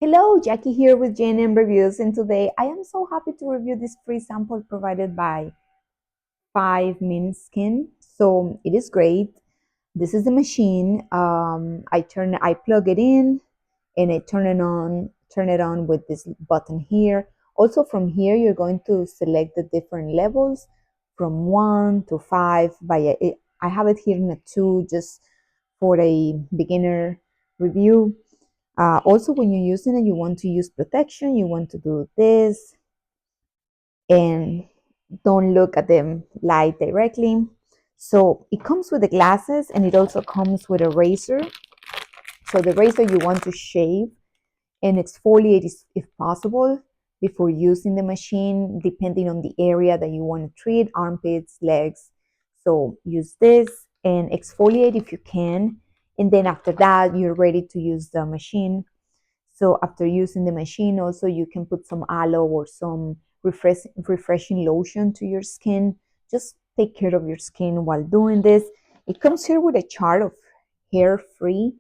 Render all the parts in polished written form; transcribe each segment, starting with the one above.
Hello, Jackie here with JNM Reviews, and today I am so happy to review this free sample provided by 5minskin. So it is great. This is the machine. I plug it in, and I turn it on with this button here. Also, from here you're going to select the different levels from 1 to 5. I have it here in a 2 just for a beginner review. Also, when you're using it, you want to use protection. You want to do this and don't look at the light directly. So it comes with the glasses, and it also comes with a razor. So the razor you want to shave and exfoliate if possible before using the machine, depending on the area that you want to treat, armpits, legs. So use this and exfoliate if you can. And then after that, you're ready to use the machine. So after using the machine, also you can put some aloe or some refreshing lotion to your skin. Just take care of your skin while doing this. It comes here with a chart of hair-free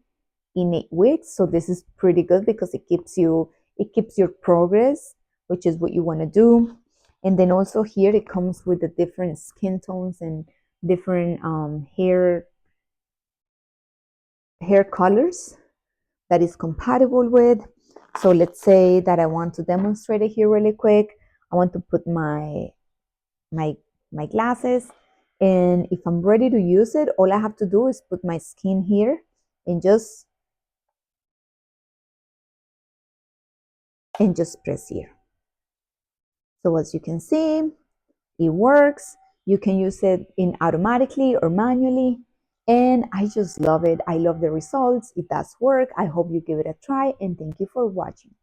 in 8 weeks. So this is pretty good because it keeps your progress, which is what you want to do. And then also here it comes with the different skin tones and different hair colors that is compatible with. So let's say that I want to demonstrate it here really quick. I want to put my my glasses, and if I'm ready to use it, all I have to do is put my skin here and just press here. So as you can see, it works. You can use it in automatically or manually, and I just love it. I love the results. It does work. I hope you give it a try, and thank you for watching.